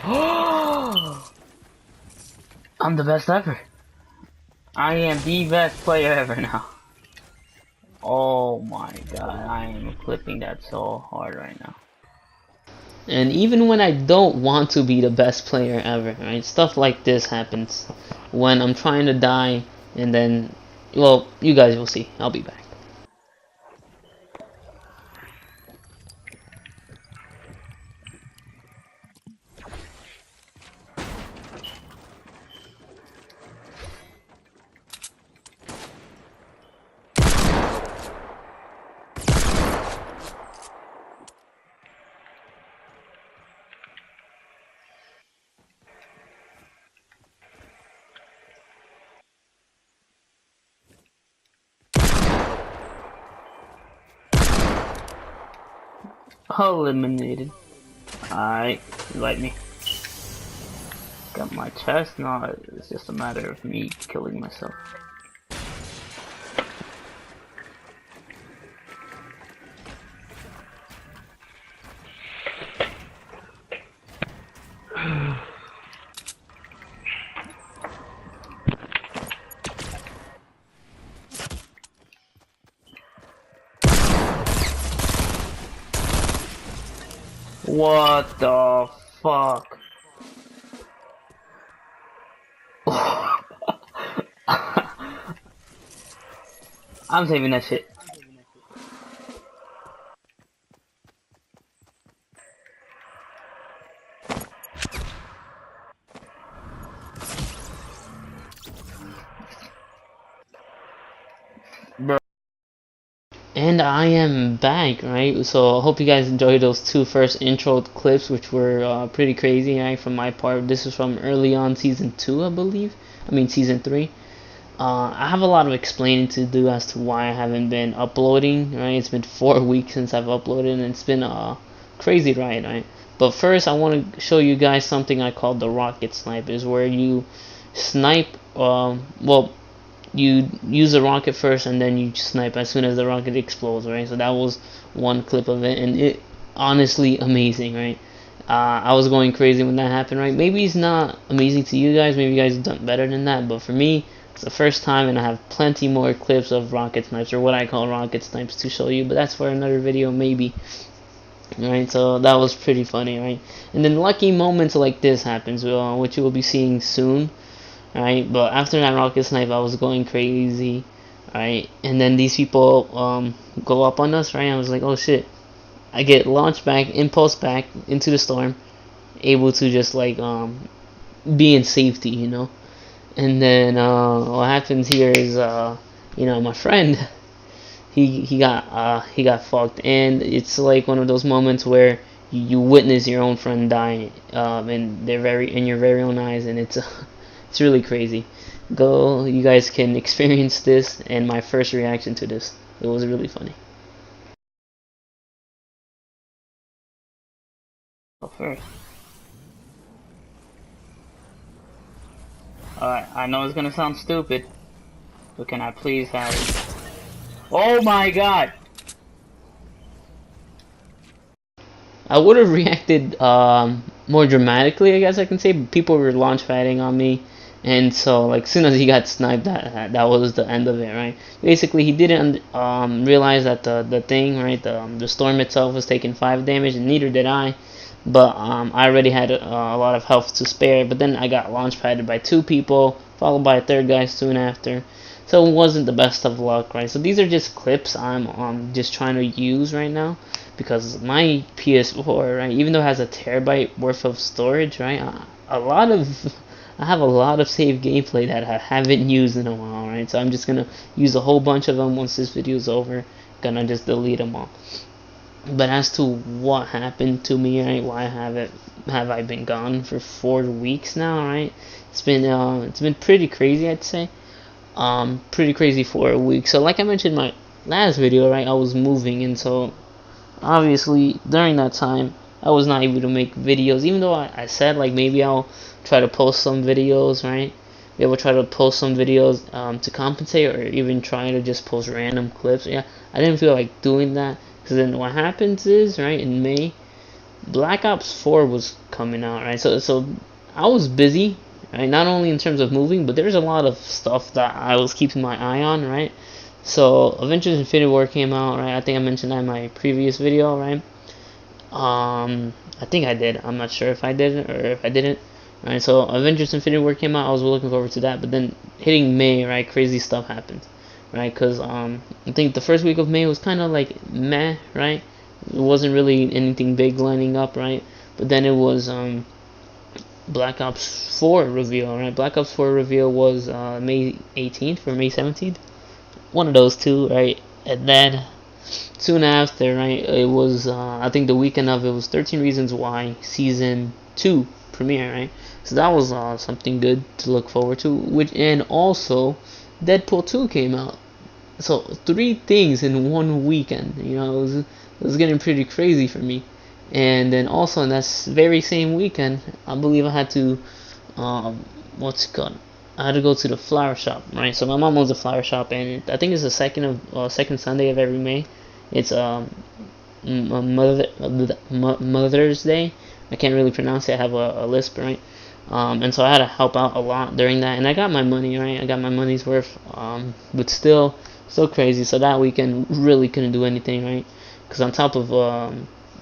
I'm the best ever. I am the best player ever now. Oh my god, I am clipping that so hard right now. And even when I don't want to be the best player ever, right? Stuff like this happens when I'm trying to die, and then, well, you guys will see. I'll be back. Eliminated. Alright, invite me. Got my chest, now it's just a matter of me killing myself. What the fuck? I'm saving that shit. Bro. And I am back, right? So I hope you guys enjoyed those two first intro clips, which were pretty crazy, right? From my part, this is from early on season 2, I believe. I mean season 3. I have a lot of explaining to do as to why I haven't been uploading, right? It's been 4 weeks since I've uploaded, and it's been a crazy ride, right? But first, I want to show you guys something I call the rocket snipe, is where you snipe, well, you use the rocket first and then you snipe as soon as the rocket explodes, right? So that was one clip of it, and it honestly amazing, right? I was going crazy when that happened, right? Maybe it's not amazing to you guys, maybe you guys have done better than that, but for me, it's the first time, and I have plenty more clips of rocket snipes, or what I call rocket snipes, to show you, but that's for another video maybe. Right, so that was pretty funny, right? And then lucky moments like this happens, which you will be seeing soon, right? But after that rocket snipe, I was going crazy, right? And then these people go up on us, right? I was like, oh shit! I get launched back, impulse back into the storm, able to just like be in safety, you know. And then what happens here is my friend he got fucked, and it's like one of those moments where you witness your own friend die, and they're very in your very own eyes, and it's it's really crazy. Go, you guys can experience this, and my first reaction to this. It was really funny. First. Alright, I know it's gonna sound stupid, but can I please have it? Oh my god! I would have reacted more dramatically, I guess I can say, but people were launch padding on me, and so like as soon as he got sniped, that was the end of it, right? Basically, he didn't realize that the thing, right, the storm itself was taking 5 damage, and neither did I. But I already had a lot of health to spare. But then I got launch padded by 2 people, followed by a 3rd guy soon after. So it wasn't the best of luck, right? So these are just clips I'm just trying to use right now, because my PS4, right, even though it has a terabyte worth of storage, right, I have a lot of saved gameplay that I haven't used in a while, right? So I'm just gonna use a whole bunch of them once this video is over. Gonna just delete them all. But as to what happened to me, right, why have I been gone for 4 weeks now, right? It's been pretty crazy, I'd say. Pretty crazy for a week. So like I mentioned in my last video, right, I was moving, and so obviously during that time I was not able to make videos, even though I said like maybe I'll try to post some videos, right? Maybe I'll try to post some videos to compensate, or even try to just post random clips. Yeah, I didn't feel like doing that, because then what happens is, right, in May, Black Ops 4 was coming out, right? So I was busy, right? Not only in terms of moving, but there's a lot of stuff that I was keeping my eye on, right? So Avengers Infinity War came out, right? I think I mentioned that in my previous video, right? I think I did. I'm not sure if I did or if I didn't. Right, so Avengers Infinity War came out. I was looking forward to that, but then hitting May, right, crazy stuff happened, right? Because I think the first week of May was kind of like meh, right? It wasn't really anything big lining up, right? But then it was Black Ops 4 reveal, right? Black Ops 4 reveal was May 18th or May 17th, one of those two, right? And then soon after, right, it was I think the weekend of it was 13 Reasons Why season 2 premiere, right? So that was something good to look forward to. Which, and also Deadpool 2 came out. So 3 things in one weekend. You know, it was getting pretty crazy for me. And then also in that very same weekend, I believe I had to what's it called? I had to go to the flower shop, right? So my mom owns a flower shop, and I think it's the second Sunday of every May. It's Mother's Day. I can't really pronounce it. I have a lisp, right? And so I had to help out a lot during that, and I got my money, right? I got my money's worth. But still crazy. So that weekend really couldn't do anything, right? Because on top of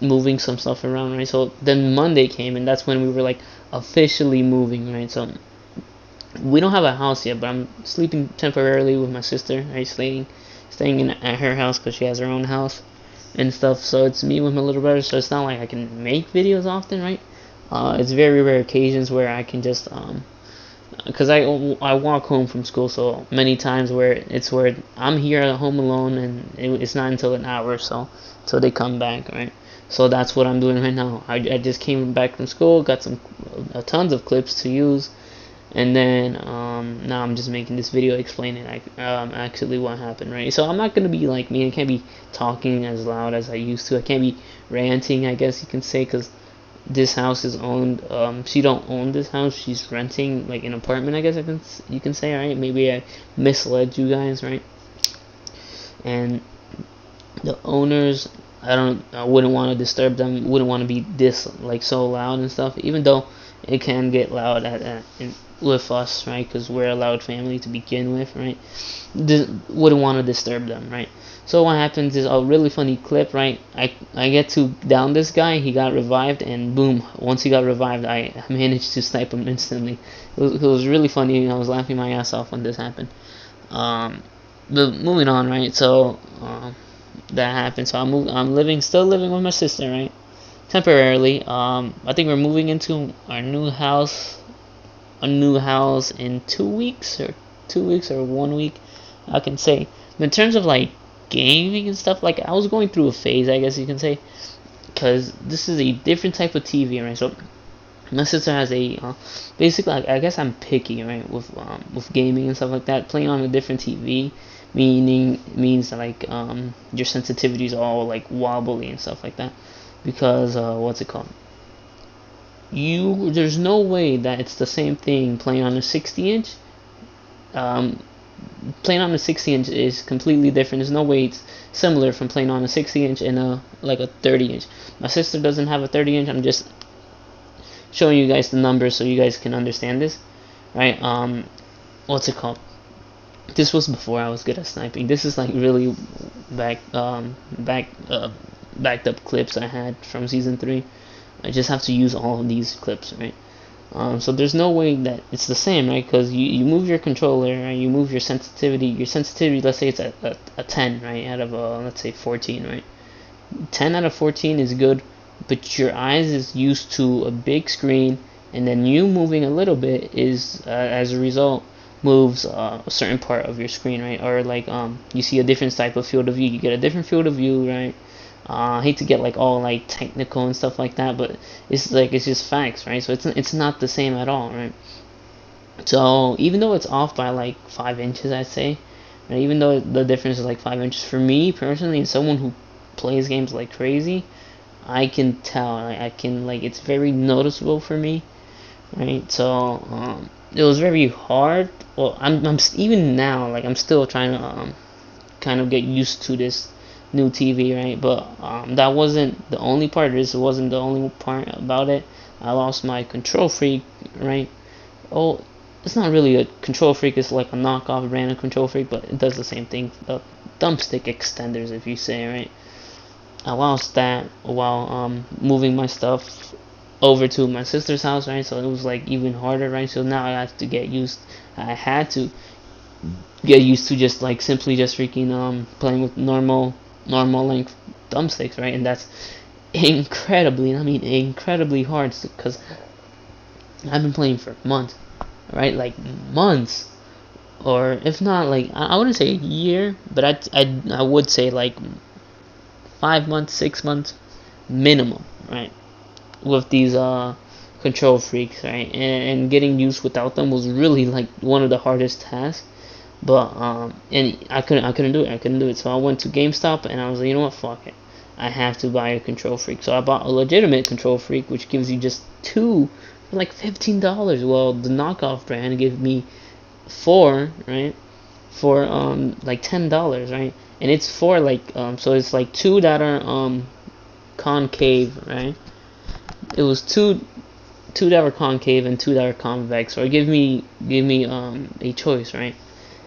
moving some stuff around, right? So then Monday came, and that's when we were like officially moving, right? So we don't have a house yet, but I'm sleeping temporarily with my sister, right? Staying at her house because she has her own house and stuff. So it's me with my little brother. So it's not like I can make videos often, right? It's very rare occasions where I can just because I walk home from school, so many times where I'm here at home alone, and it's not until an hour or so till they come back, right? So that's what I'm doing right now. I just came back from school, got some tons of clips to use, and then now I'm just making this video explaining actually what happened, right? So I'm not gonna be like me. I can't be talking as loud as I used to. I can't be ranting, I guess you can say, because this house is owned. She don't own this house. She's renting like an apartment, I guess you can say, right? Maybe I misled you guys, right? And the owners, I wouldn't want to disturb them. Wouldn't want to be this like so loud and stuff. Even though it can get loud with us, right? Because we're a loud family to begin with, right? Wouldn't want to disturb them, right? So what happens is a really funny clip, right? I get to down this guy. He got revived, and boom! Once he got revived, I managed to snipe him instantly. It was really funny. I was laughing my ass off when this happened. But moving on, right? So that happened. So still living with my sister, right? Temporarily. I think we're moving into our new house. A new house in 2 weeks or 1 week, I can say. But in terms of like gaming and stuff, like I was going through a phase, I guess you can say, because this is a different type of TV, right? So my sister has a basically, I guess I'm picky, right, with gaming and stuff like that. Playing on a different TV means like your sensitivity is all like wobbly and stuff like that, because what's it called? There's no way that it's the same thing playing on a 60-inch. Playing on a 60-inch is completely different. There's no way it's similar from playing on a 60-inch and a 30-inch. My sister doesn't have a 30-inch. I'm just showing you guys the numbers so you guys can understand this, right? What's it called? This was before I was good at sniping. This is like really backed up clips I had from season 3. I just have to use all of these clips, right? So there's no way that it's the same, right? Because you move your controller, right? You move your sensitivity. Your sensitivity, let's say it's a 10, right? Out of let's say 14, right? 10 out of 14 is good, but your eyes is used to a big screen, and then you moving a little bit is, as a result, moves a certain part of your screen, right? Or like you see a different type of field of view. You get a different field of view, right? I hate to get like all like technical and stuff like that, but it's just facts, right? So it's not the same at all, right? So even though it's off by like 5 inches, I'd say, right? Even though the difference is like 5 inches, for me personally, and someone who plays games like crazy, I can tell. I can, like, it's very noticeable for me, right? So it was very hard. Well, I'm even now, like, I'm still trying to kind of get used to this new TV, right? But that wasn't the only part. This wasn't the only part about it. I lost my control freak, right? Oh, it's not really a control freak. It's like a knockoff brand of control freak, but it does the same thing. The thumbstick extenders, if you say, right? I lost that while moving my stuff over to my sister's house, right? So it was like even harder, right? So now I have to get used. I had to get used to just like simply just freaking playing with normal length thumbsticks, right? And that's incredibly, I mean incredibly hard because I've been playing for months, right? Like months, or if not, like I wouldn't say a year, but I would say like 5 months, 6 months minimum, right? With these control freaks, right? And getting used without them was really like one of the hardest tasks. But and I couldn't do it. So I went to GameStop and I was like, you know what, fuck it, I have to buy a control freak. So I bought a legitimate control freak, which gives you just two for like $15. Well, the knockoff brand gave me four, right, for like $10, right? And it's for like so it's like two that are concave, right? It was two that were concave and two that were convex. So it gave me a choice, right?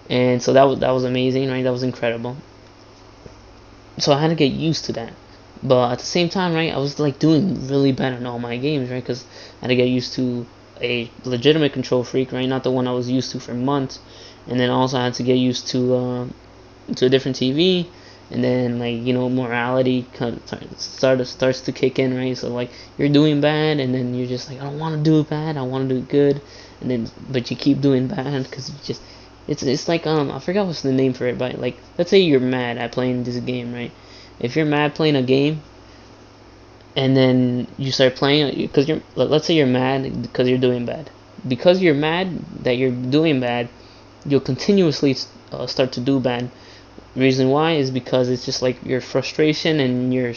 And so that was amazing, right? That was incredible. So I had to get used to that, but at the same time, right, I was like doing really bad in all my games, right? Because I had to get used to a legitimate control freak, right? Not the one I was used to for months. And then also I had to get used to a different TV, and then like morality kind of starts to kick in, right? So like you're doing bad, and then you're just like, I don't want to do bad, I want to do good, and then but you keep doing bad because it's like I forgot what's the name for it, but like let's say you're mad at playing this game, right? If you're mad playing a game, and then you start playing because let's say you're mad because you're doing bad. Because you're mad that you're doing bad, you'll continuously start to do bad. Reason why is because it's just like your frustration and your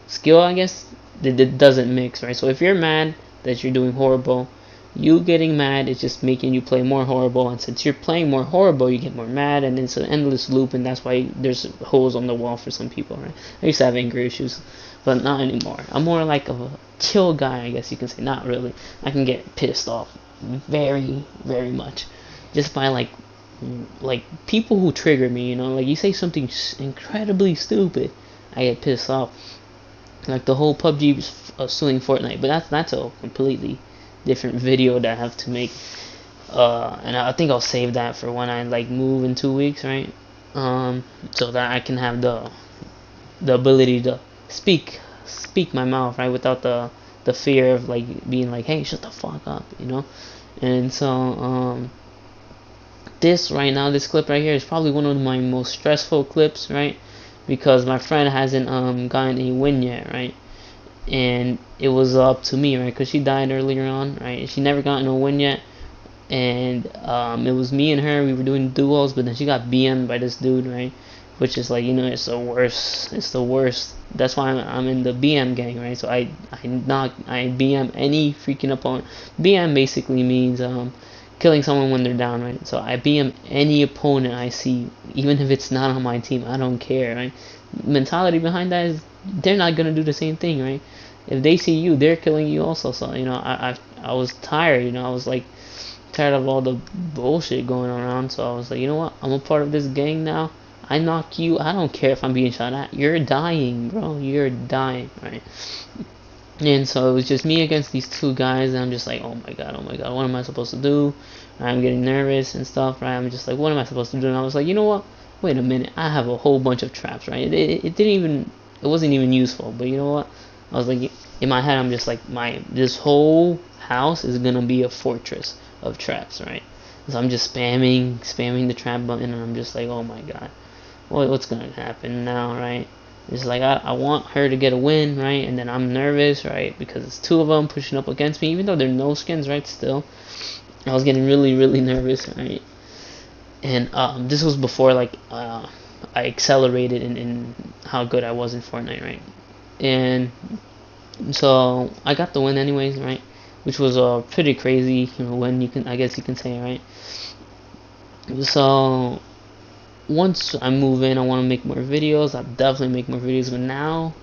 skill, I guess, it doesn't mix, right? So if you're mad that you're doing horrible, you getting mad is just making you play more horrible, and since you're playing more horrible, you get more mad, and it's an endless loop, and that's why there's holes on the wall for some people, right? I used to have anger issues, but not anymore. I'm more like a chill guy, I guess you can say. Not really. I can get pissed off very, very much just by like people who trigger me, like you say something incredibly stupid, I get pissed off. Like the whole PUBG suing Fortnite, but that's a completely different video that I have to make, and I think I'll save that for when I like move in 2 weeks, right? So that I can have the ability to speak my mouth, right, without the fear of like being like, hey, shut the fuck up, And so this right now, this clip right here is probably one of my most stressful clips, right? Because my friend hasn't gotten a win yet, right? And it was up to me, right? Because she died earlier on, right? She never gotten a win yet, and it was me and her. We were doing duos, but then she got BM'd by this dude, right? Which is like, it's the worst. It's the worst. That's why I'm in the BM gang, right? So I BM any freaking opponent. BM basically means killing someone when they're down, right? So I BM any opponent I see, even if it's not on my team. I don't care, right? Mentality behind that is they're not gonna do the same thing, right? If they see you, they're killing you also. So I was tired, I was like tired of all the bullshit going around. So I was like, you know what? I'm a part of this gang now. I knock you. I don't care if I'm being shot at. You're dying, bro. You're dying, right? And so it was just me against these two guys, and I'm just like, oh my god, what am I supposed to do? I'm getting nervous and stuff, right? I'm just like, what am I supposed to do? And I was like, you know what? Wait a minute, I have a whole bunch of traps, right? It wasn't even useful, but you know what? I was like, in my head, I'm just like, this whole house is gonna be a fortress of traps, right? So I'm just spamming the trap button, and I'm just like, oh my god, what's gonna happen now, right? It's like I want her to get a win, right? And then I'm nervous, right? Because it's two of them pushing up against me, even though they're no skins, right? Still, I was getting really, really nervous, right? And this was before like I accelerated in how good I was in Fortnite, right? And so I got the win anyways, right? Which was pretty crazy, when I guess you can say, right? So once I move in, I want to make more videos. I'll definitely make more videos, but now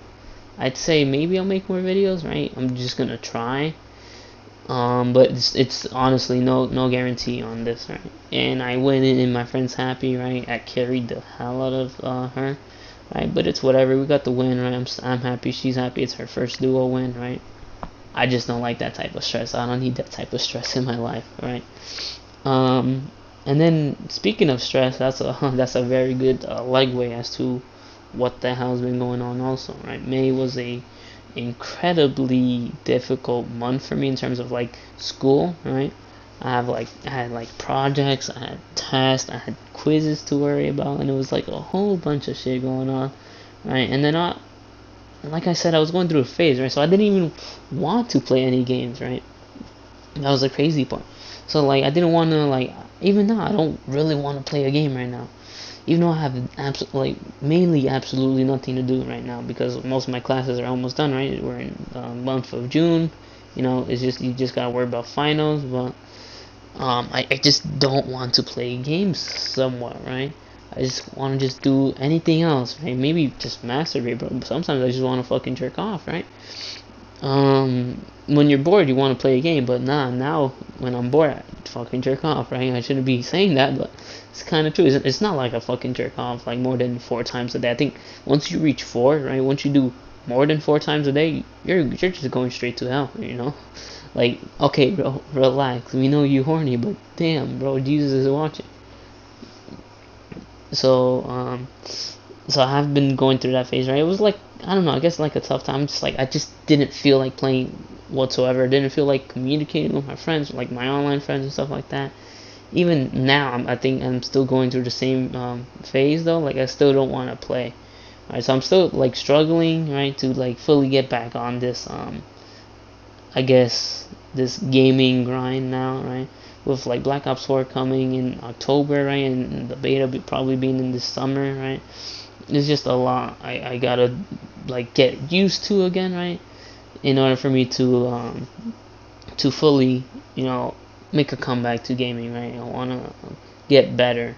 I'd say maybe I'll make more videos, right? I'm just gonna try. But it's honestly no guarantee on this, right? And I went in and my friend's happy, right? I carried the hell out of her, right? But it's whatever. We got the win, right? I'm happy. She's happy. It's her first duo win, right? I just don't like that type of stress. I don't need that type of stress in my life, right? Um, and then speaking of stress, that's a that's a very good segue as to what the hell's been going on also, right? May was a incredibly difficult month for me in terms of like school, right? I had like projects, I had tests, I had quizzes to worry about, and it was like a whole bunch of shit going on, right? And then like I said, I was going through a phase, right? So I didn't even want to play any games, right? That was the crazy part. So like I didn't want to like even now I don't really want to play a game right now, even though I have mainly absolutely nothing to do right now because most of my classes are almost done. Right, we're in the month of June. You know, it's just you just gotta worry about finals. But I just don't want to play games somewhat. Right, I just want to just do anything else. Right, maybe just masturbate, but sometimes I just want to fucking jerk off. Right. When you're bored, you want to play a game, but nah, now when I'm bored, I fucking jerk off, right? I shouldn't be saying that, but it's kind of true. It's not like I fucking jerk off like more than 4 times a day. I think once you reach 4, right? Once you do more than 4 times a day, you're just going straight to hell, you know? Like, okay, bro, relax. We know you horny, but damn, bro, Jesus is watching. So, so I have been going through that phase, right? It was like I don't know, I guess like a tough time. Just like I just didn't feel like playing whatsoever. I didn't feel like communicating with my friends, like my online friends and stuff like that. Even now, I think I'm still going through the same phase though. Like I still don't want to play. Right, so I'm still like struggling, right, to like fully get back on this I guess this gaming grind now, right? With like Black Ops 4 coming in October, right, and the beta probably being in this summer, right? It's just a lot I gotta like get used to again, right? In order for me to fully, you know, make a comeback to gaming, right? I wanna get better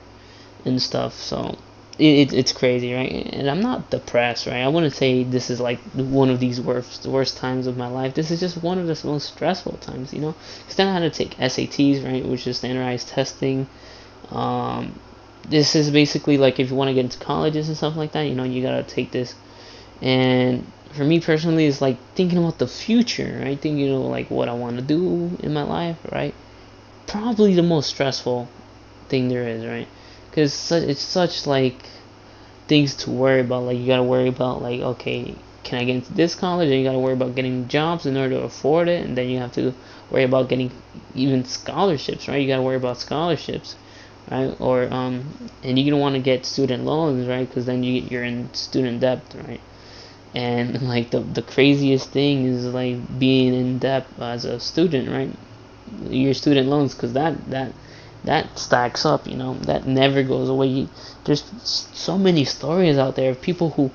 and stuff. So it's crazy, right? And I'm not depressed, right? I wouldn't say this is like one of these worst times of my life. This is just one of the most stressful times, you know. Because then I had to take SATs, right, which is standardized testing. This is basically like if you want to get into colleges and stuff like that, you know, you gotta take this. And for me personally, it's like thinking about the future, right? Thinking, you know, like what I want to do in my life, right? Probably the most stressful thing there is, right? Because it's such like things to worry about. Like you gotta worry about like, okay, can I get into this college? And you gotta worry about getting jobs in order to afford it, and then you have to worry about getting even scholarships, right? You gotta worry about scholarships, right? Or and you don't want to get student loans, right? Because then you're in student debt, right? And like the craziest thing is like being in debt as a student, right? Your student loans, because that stacks up, you know, that never goes away. There's so many stories out there of people who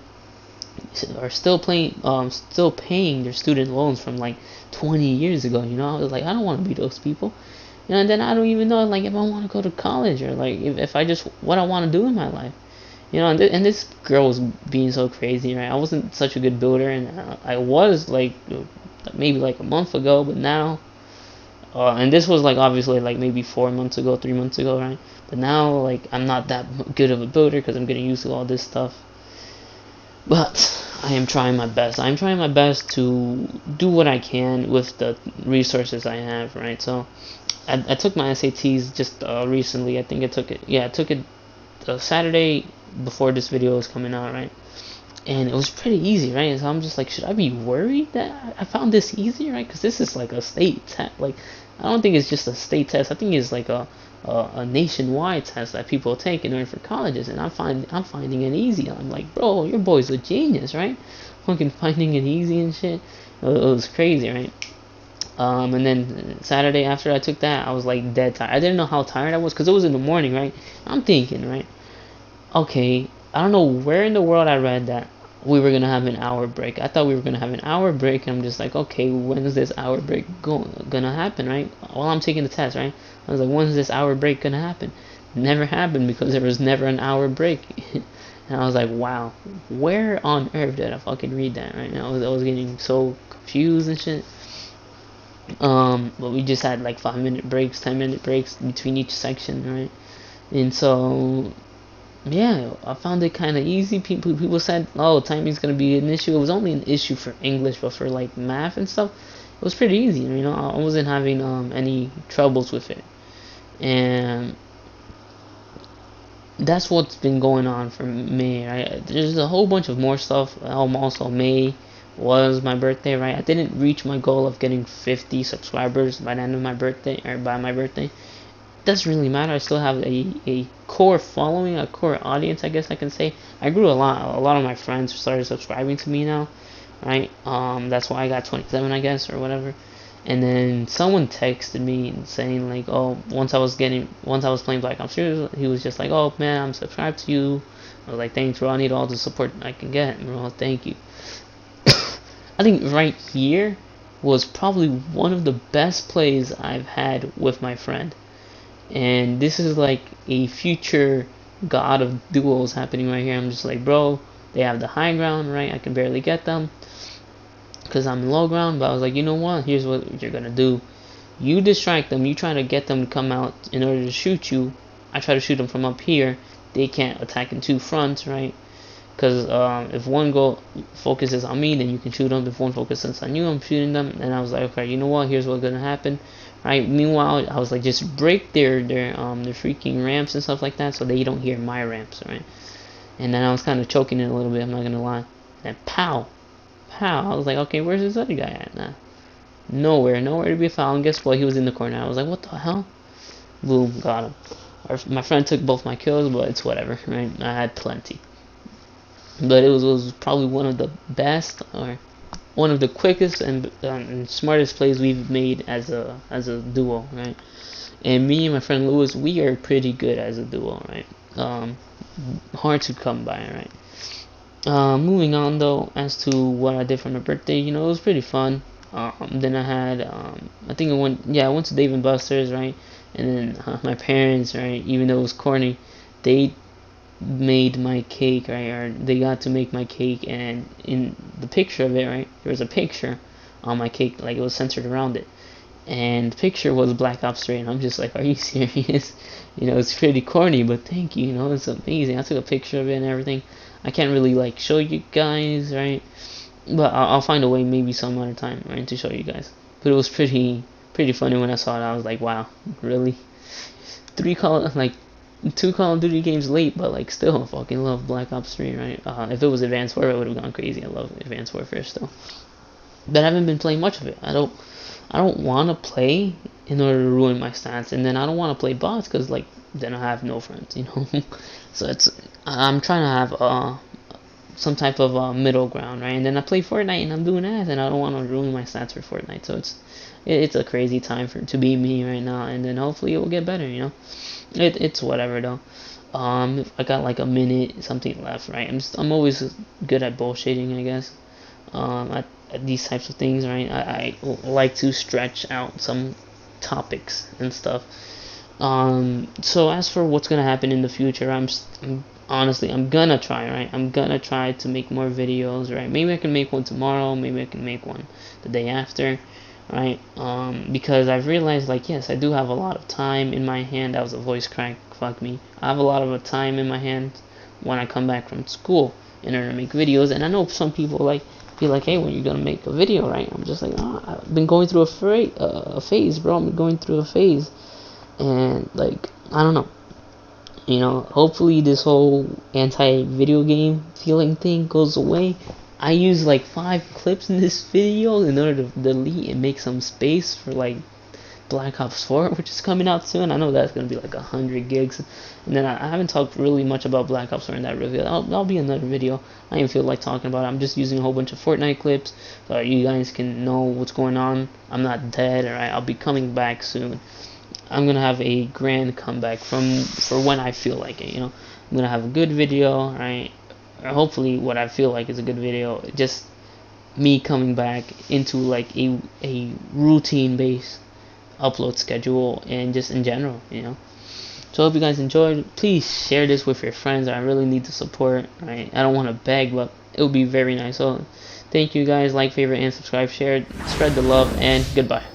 are still paying their student loans from like 20 years ago, you know. I was like, I don't want to be those people, you know. And then I don't even know like if I want to go to college or like if I just what I want to do in my life, you know. And this girl was being so crazy, right? I wasn't such a good builder, and I was like maybe like a month ago, but now and this was like obviously like maybe 4 months ago, 3 months ago, right? But now like I'm not that good of a builder because I'm getting used to all this stuff. But I am trying my best. I'm trying my best to do what I can with the resources I have, right? So I took my SATs just recently. I think I took it. Yeah, I took it Saturday before this video was coming out, right? And it was pretty easy, right? So I'm just like, should I be worried that I found this easy, right? Because this is like a state test. Like, I don't think it's just a state test. I think it's like a nationwide test that people take in order for colleges. And I'm finding it easy. I'm like, bro, your boy's a genius, right? Fucking finding it easy and shit. It was crazy, right? And then Saturday after I took that, I was like dead tired. I didn't know how tired I was because it was in the morning, right? I'm thinking, right? Okay, I don't know where in the world I read that we were gonna have an hour break. I thought we were gonna have an hour break, and I'm just like, okay, when is this hour break gonna happen, right? While I'm taking the test, right? I was like, when's this hour break gonna happen? never happened because there was never an hour break. And I was like, wow, where on earth did I fucking read that right now? I was getting so confused and shit. But we just had like 5-minute breaks, 10-minute breaks between each section, right? And so, yeah, I found it kind of easy. People said, oh, timing's gonna be an issue. It was only an issue for English, but for like math and stuff, it was pretty easy. You know, I wasn't having any troubles with it, and that's what's been going on for May, right? There's a whole bunch of more stuff. Also, May was my birthday, right? I didn't reach my goal of getting 50 subscribers by the end of my birthday, or by my birthday. Doesn't really matter. I still have a core following, a core audience, I guess I can say. I grew a lot. A lot of my friends started subscribing to me now, right? That's why I got 27, I guess, or whatever. And then someone texted me saying like, oh, once I was playing Black Ops 2, he was just like, oh man, I'm subscribed to you. I was like, thanks, bro. I need all the support I can get, bro. Thank you. I think right here was probably one of the best plays I've had with my friend. And this is like a future god of duos happening right here. I'm just like, bro, they have the high ground, right? I can barely get them because I'm low ground, but I was like, you know what? Here's what you're gonna do. You distract them. You try to get them to come out in order to shoot you. I try to shoot them from up here. They can't attack in two fronts, right? Because if one goal focuses on me, then you can shoot them. If one focuses on you, I'm shooting them. And I was like, okay, you know what? Here's what's gonna happen, right? Meanwhile, I was like, just break their freaking ramps and stuff like that, so they don't hear my ramps, right? And then I was kind of choking it a little bit. I'm not gonna lie. And pow, pow. I was like, okay, where's this other guy at now? Nowhere to be found. And guess what? He was in the corner. I was like, what the hell? Boom, got him. My friend took both my kills, but it's whatever, right? I had plenty. But it was probably one of the best, or one of the quickest and smartest plays we've made as a duo, right? And me and my friend Lewis, we are pretty good as a duo, right? Hard to come by, right? Moving on though, as to what I did for my birthday, you know, it was pretty fun. Then I had, I think I went to Dave and Buster's, right? And then my parents, right? Even though it was corny, they made my cake, right? Or they got to make my cake, and in the picture of it, right, there was a picture on my cake, like it was centered around it, and the picture was Black Ops 3, and I'm just like, are you serious? You know, it's pretty corny, but thank you, you know, it's amazing. I took a picture of it and everything. I can't really like show you guys, right? But I'll find a way, maybe some other time, right, to show you guys. But it was pretty funny when I saw it. I was like, wow, really? Two Call of Duty games late, but like still, I fucking love Black Ops 3, right? If it was Advanced Warfare, I would have gone crazy. I love Advanced Warfare still, but I haven't been playing much of it. I don't want to play in order to ruin my stats, and then I don't want to play bots because like then I have no friends, you know. So I'm trying to have some type of middle ground, right? And then I play Fortnite, and I'm doing that, and I don't want to ruin my stats for Fortnite. So it's a crazy time to be me right now, and then hopefully it will get better, you know. It's whatever though. I got like a minute something left, right? I'm always good at bullshitting, I guess. At these types of things, right? I like to stretch out some topics and stuff. So as for what's gonna happen in the future, honestly, I'm gonna try, right? I'm gonna try to make more videos, right? Maybe I can make one tomorrow. Maybe I can make one the day after, right? Because I've realized, like, yes, I do have a lot of time in my hand. That was a voice crack, fuck me. I have a lot of time in my hand when I come back from school in order to make videos. And I know some people like be like, hey, when you're gonna make a video, right? I'm just like, oh, I've been going through a phase, bro. I've been going through a phase, and like, I don't know. You know, hopefully this whole anti-video game feeling thing goes away. I used like 5 clips in this video in order to delete and make some space for like Black Ops 4, which is coming out soon. I know that's gonna be like 100 gigs. And then I haven't talked really much about Black Ops 4 in that review. That'll be another video. I didn't feel like talking about it. I'm just using a whole bunch of Fortnite clips so you guys can know what's going on. I'm not dead, alright? I'll be coming back soon. I'm gonna have a grand comeback for when I feel like it, you know. I'm gonna have a good video, right? Or hopefully what I feel like is a good video. Just me coming back into like a routine based upload schedule, and just in general, you know. So I hope you guys enjoyed. Please share this with your friends. I really need the support. Right? I don't want to beg, but it would be very nice. So thank you guys. Like, favorite, and subscribe. Share. Spread the love, and goodbye.